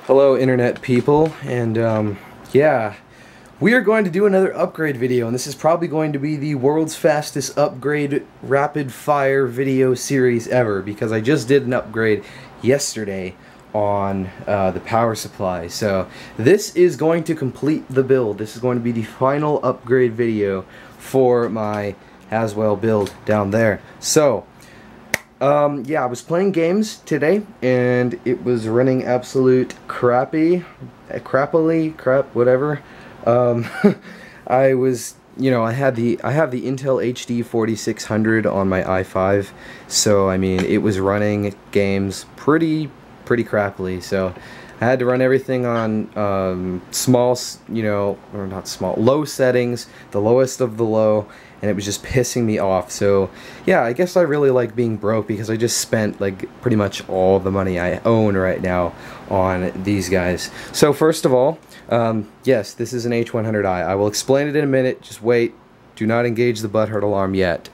Hello internet people, and yeah, we are going to do another upgrade video, and this is probably going to be the world's fastest upgrade rapid fire video series ever, because I just did an upgrade yesterday on the power supply. So this is going to complete the build. This is going to be the final upgrade video for my Haswell build down there. So yeah, I was playing games today, and it was running absolute crappily, whatever. I was, I have the Intel HD 4600 on my i5, so I mean, it was running games pretty crappily. So I had to run everything on small, or not small, low settings, the lowest of the low, and it was just pissing me off. So yeah, I guess I really like being broke, because I just spent like pretty much all the money I own right now on these guys. So first of all, yes, this is an H100i. I will explain it in a minute. Just wait. Do not engage the butthurt alarm yet.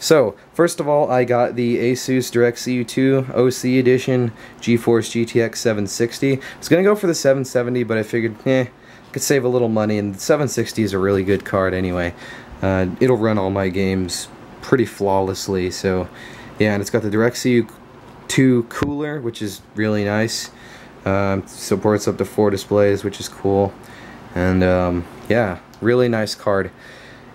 So, first of all, I got the ASUS DirectCU 2 OC Edition GeForce GTX 760. I was going to go for the 770, but I figured, I could save a little money, and the 760 is a really good card anyway. It'll run all my games pretty flawlessly, so yeah, and it's got the DirectCU 2 cooler, which is really nice. Supports up to 4 displays, which is cool, and yeah, really nice card.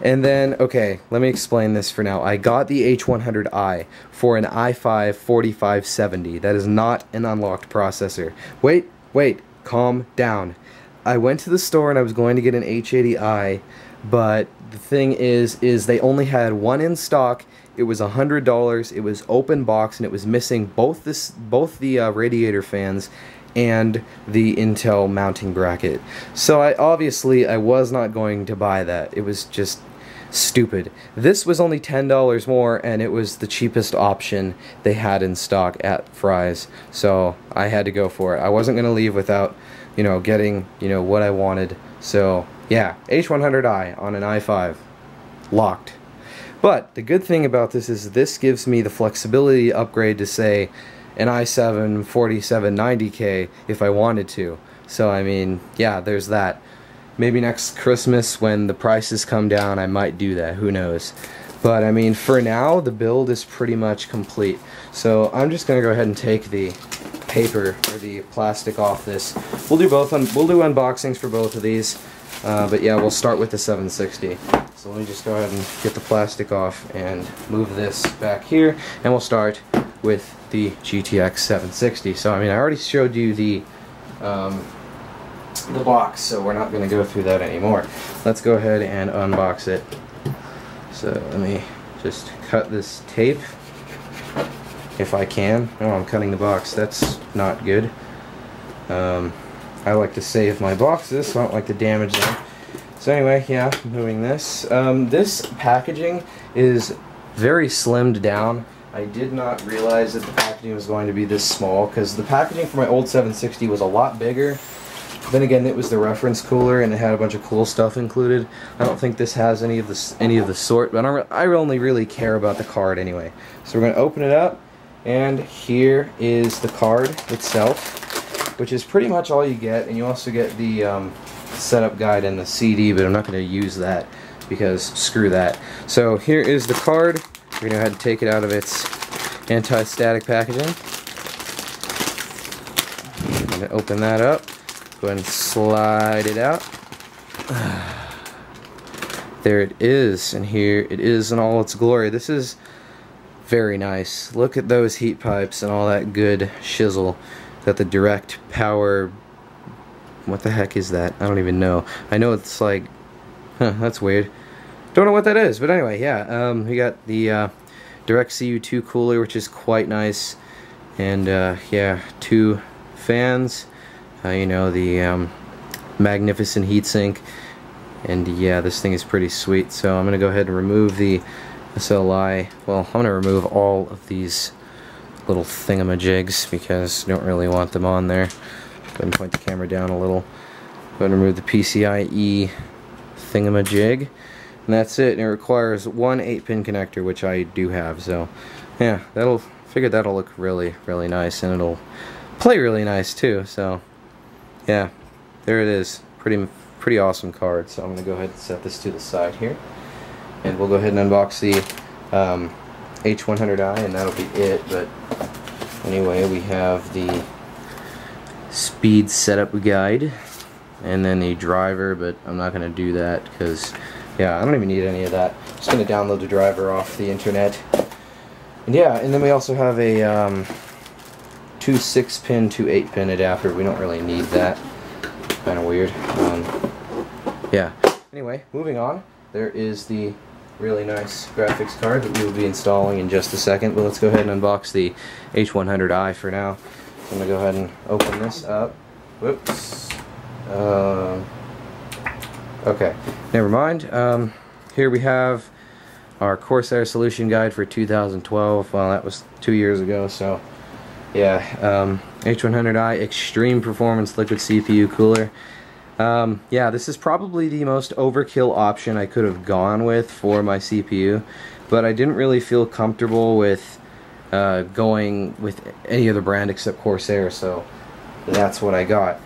And then, okay, let me explain this for now. I got the H100i for an i5 4570. That is not an unlocked processor. Wait, calm down. I went to the store and I was going to get an H80i, but the thing is they only had one in stock. It was $100. It was open box, and it was missing both the radiator fans and the Intel mounting bracket. So I was not going to buy that. It was just stupid. This was only $10 more, and it was the cheapest option they had in stock at Fry's, so I had to go for it. I wasn't going to leave without, getting, what I wanted. So yeah, H100i on an i5, locked. But the good thing about this is this gives me the flexibility to upgrade to, say, an i7 4790K if I wanted to. So I mean, yeah, there's that. Maybe next Christmas, when the prices come down, I might do that, who knows. But I mean, for now, the build is pretty much complete. So I'm just gonna go ahead and take the paper or the plastic off this. We'll do unboxings for both of these. But yeah, we'll start with the 760. So let me just go ahead and get the plastic off and move this back here, and we'll start with the GTX 760. So I mean, I already showed you the box, so we're not going to go through that anymore. Let's go ahead and unbox it. So let me just cut this tape if I can. Oh, I'm cutting the box. That's not good. I like to save my boxes, so I don't like to damage them. So anyway, yeah, moving this. This packaging is very slimmed down. I did not realize that the packaging was going to be this small, because the packaging for my old 760 was a lot bigger. Then again, it was the reference cooler, and it had a bunch of cool stuff included. I don't think this has any of the sort, but I only really care about the card anyway. So we're going to open it up, and here is the card itself, which is pretty much all you get. And you also get the setup guide and the CD, but I'm not going to use that because screw that. So here is the card. We're going to go ahead and take it out of its anti-static packaging. I'm going to open that up. Go ahead and slide it out. There it is, and here it is in all its glory. This is very nice. Look at those heat pipes and all that good shizzle. Got the direct power. What the heck is that? I don't even know. I know it's like, that's weird. Don't know what that is, but anyway, yeah. We got the DirectCU 2 cooler, which is quite nice, and yeah, 2 fans. The magnificent heatsink, and yeah, this thing is pretty sweet. So I'm gonna go ahead and remove the SLI. Well, I'm gonna remove all of these little thingamajigs because I don't really want them on there. Go ahead and point the camera down a little. Go ahead and remove the PCIe thingamajig, and that's it. And it requires one 8-pin connector, which I do have. So yeah, that'll look really nice, and it'll play really nice too. So yeah, there it is. Pretty awesome card. So I'm gonna go ahead and set this to the side here, and we'll go ahead and unbox the H100i, and that'll be it. But anyway, we have the speed setup guide, and then the driver, but I'm not gonna do that because, yeah, I don't even need any of that. I'm just gonna download the driver off the internet. And yeah, and then we also have a 2 6-pin, 2 8-pin adapter. We don't really need that. Kind of weird. Yeah. Anyway, moving on. There is the really nice graphics card that we will be installing in just a second. But let's go ahead and unbox the H100i for now. So I'm gonna go ahead and open this up. Whoops. Okay. Never mind. Here we have our Corsair solution guide for 2012. Well, that was 2 years ago, so yeah. H100i Extreme Performance Liquid CPU Cooler. Yeah, this is probably the most overkill option I could have gone with for my CPU, but I didn't really feel comfortable with going with any other brand except Corsair, so that's what I got.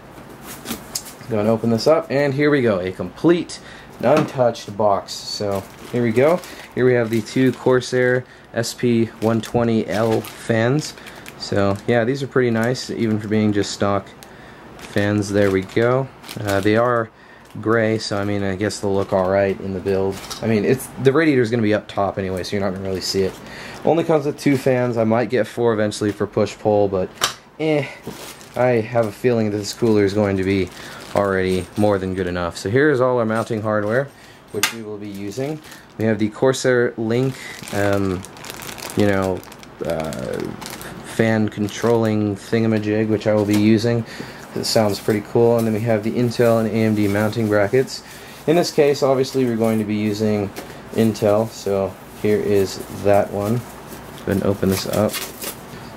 Go and open this up, and here we go, a complete untouched box. So here we go. Here we have the two Corsair SP120L fans. So yeah, these are pretty nice, even for being just stock fans. There we go. They are gray, so I mean, I guess they'll look alright in the build. I mean, the radiator is going to be up top anyway, so you're not going to really see it. Only comes with 2 fans. I might get 4 eventually for push-pull, but I have a feeling that this cooler is going to be already more than good enough. So here's all our mounting hardware, which we will be using. We have the Corsair Link, you know, fan controlling thingamajig, which I will be using. It sounds pretty cool. And then we have the Intel and AMD mounting brackets. In this case, obviously, we're going to be using Intel, so here is that one. Go ahead and open this up.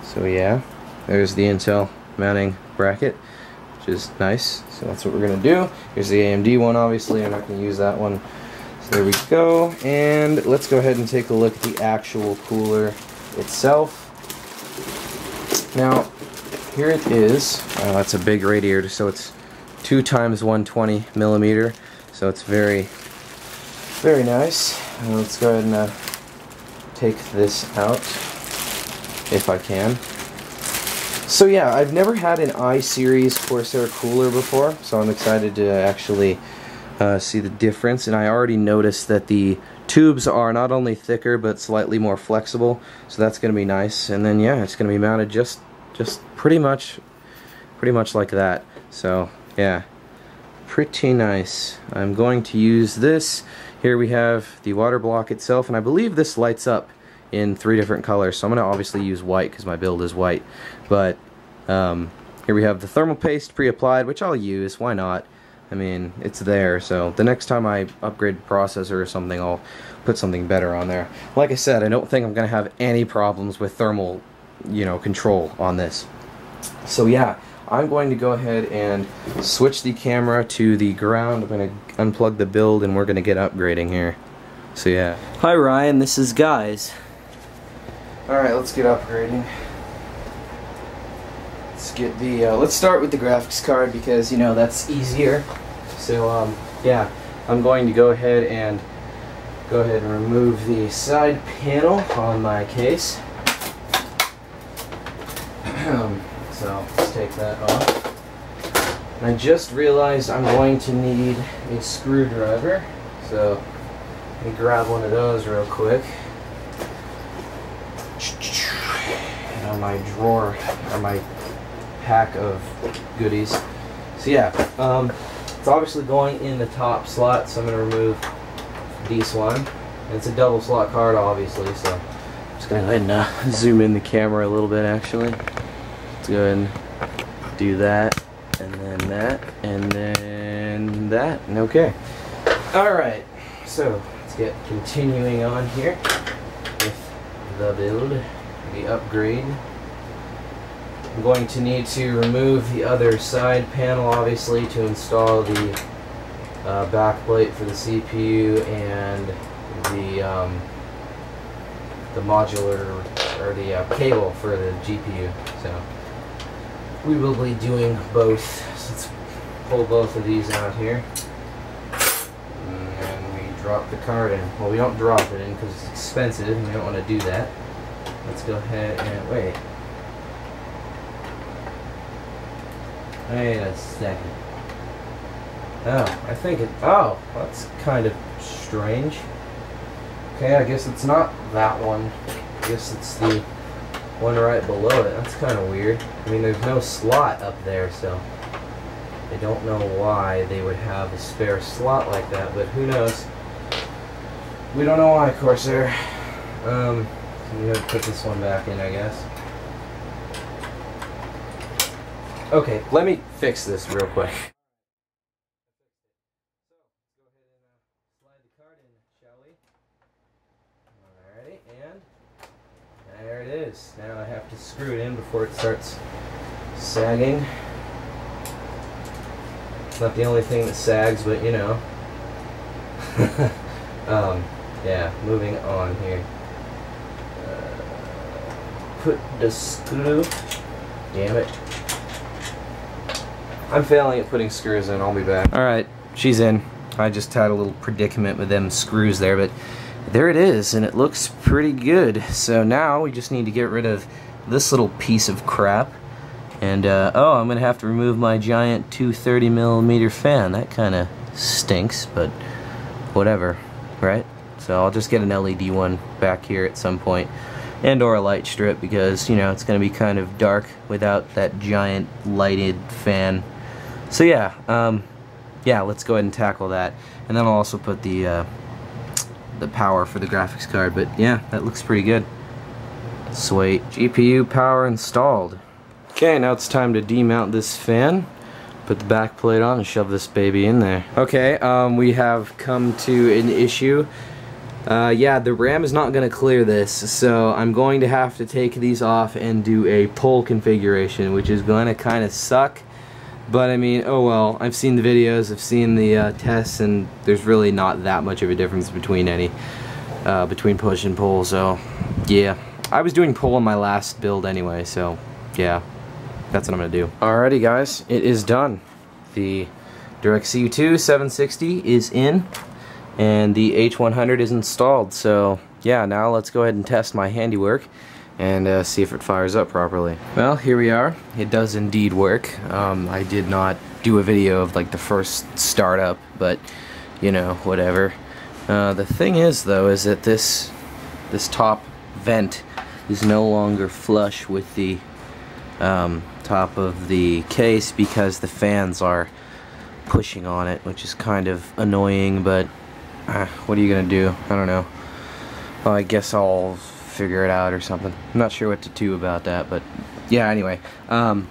So yeah, there's the Intel mounting bracket, which is nice. So that's what we're going to do. Here's the AMD one, obviously. I'm not going to use that one. So there we go. And let's go ahead and take a look at the actual cooler itself. Now, here it is. That's a big radiator, so it's 2 times 120 millimeter. So it's very, very nice. Let's go ahead and take this out, if I can. So yeah, I've never had an i-series Corsair cooler before, so I'm excited to actually see the difference. And I already noticed that the tubes are not only thicker but slightly more flexible, so that's going to be nice. And then yeah, it's going to be mounted just pretty much like that. So yeah, pretty nice. I'm going to use this. Here we have the water block itself, and I believe this lights up in 3 different colors, so I'm going to obviously use white because my build is white. But here we have the thermal paste pre-applied, which I'll use. Why not? I mean, it's there, so the next time I upgrade the processor or something, I'll put something better on there. Like I said, I don't think I'm going to have any problems with thermal, you know, control on this. So yeah, I'm going to go ahead and switch the camera to the ground. I'm going to unplug the build, and we're going to get upgrading here. So yeah. Hi Ryan, this is Guys. Alright, let's get upgrading. Let's get the, let's start with the graphics card because, you know, that's easier. So, yeah, I'm going to go ahead and remove the side panel on my case. So, let's take that off. And I just realized I'm going to need a screwdriver. So, let me grab one of those real quick. And on my drawer, or my pack of goodies. So yeah, it's obviously going in the top slot, so I'm going to remove this one. And it's a double slot card, obviously, so I'm just going to go ahead and zoom in the camera a little bit, actually. Let's go ahead and do that, and then that, and then that, and okay. Alright, so let's get continuing on here with the build, the upgrade. I'm going to need to remove the other side panel, obviously, to install the back plate for the CPU and the modular, or the cable for the GPU. So we will be doing both. So let's pull both of these out here. And we drop the card in. Well, we don't drop it in because it's expensive and we don't want to do that. Let's go ahead and wait. Wait a second. Oh, I think it... Oh, that's kind of strange. Okay, I guess it's not that one. I guess it's the one right below it. That's kind of weird. I mean, there's no slot up there, so I don't know why they would have a spare slot like that, but who knows. We don't know why, Corsair. So we have to put this one back in, I guess. Okay, let me fix this real quick. There it is. Now I have to screw it in before it starts sagging. It's not the only thing that sags, but you know. Yeah, moving on here. Put the screw. Damn it. I'm failing at putting screws in. I'll be back. Alright, she's in. I just had a little predicament with them screws there, but there it is, and it looks pretty good. So now we just need to get rid of this little piece of crap. And, oh, I'm going to have to remove my giant 230mm fan. That kind of stinks, but whatever, right? So I'll just get an LED one back here at some point, and or a light strip, because, you know, it's going to be kind of dark without that giant lighted fan. So yeah, yeah, let's go ahead and tackle that. And then I'll also put the power for the graphics card, but yeah, that looks pretty good. Sweet. GPU power installed. Okay, now it's time to demount this fan, put the back plate on, and shove this baby in there. Okay, we have come to an issue. Yeah, the RAM is not going to clear this, so I'm going to have to take these off and do a pull configuration, which is going to kind of suck. But I mean, oh well, I've seen the videos, I've seen the tests, and there's really not that much of a difference between between push and pull, so yeah. I was doing pull on my last build anyway, so yeah, that's what I'm gonna do. Alrighty guys, it is done. The DirectCU 2 760 is in, and the H100 is installed, so yeah, now let's go ahead and test my handiwork and see if it fires up properly. Well, here we are. It does indeed work. I did not do a video of like the first startup, but you know, whatever. The thing is though, is that this top vent is no longer flush with the top of the case because the fans are pushing on it, which is kind of annoying, but what are you gonna do? I don't know. Well, I guess I'll figure it out or something. I'm not sure what to do about that, but yeah, anyway, the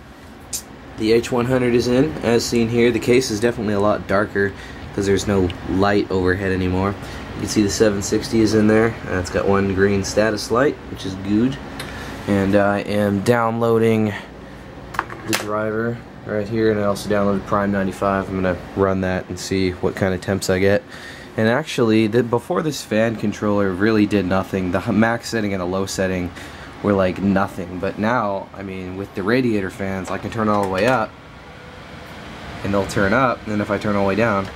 H100 is in, as seen here. The case is definitely a lot darker because there's no light overhead anymore. You can see the 760 is in there, and it's got one green status light, which is good. And I am downloading the driver right here, and I also downloaded Prime 95. I'm gonna run that and see what kind of temps I get. And actually, before this fan controller really did nothing. The max setting and the low setting were like nothing. But now, I mean, with the radiator fans, I can turn all the way up, and they'll turn up. And then if I turn all the way down,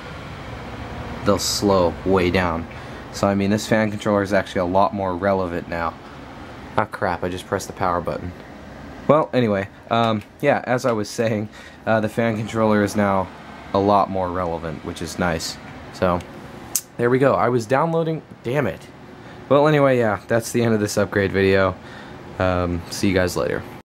they'll slow way down. So I mean, this fan controller is actually a lot more relevant now. Ah crap, I just pressed the power button. Well, anyway, yeah, as I was saying, the fan controller is now a lot more relevant, which is nice. So there we go. I was downloading... Damn it. Well, anyway, yeah, that's the end of this upgrade video. See you guys later.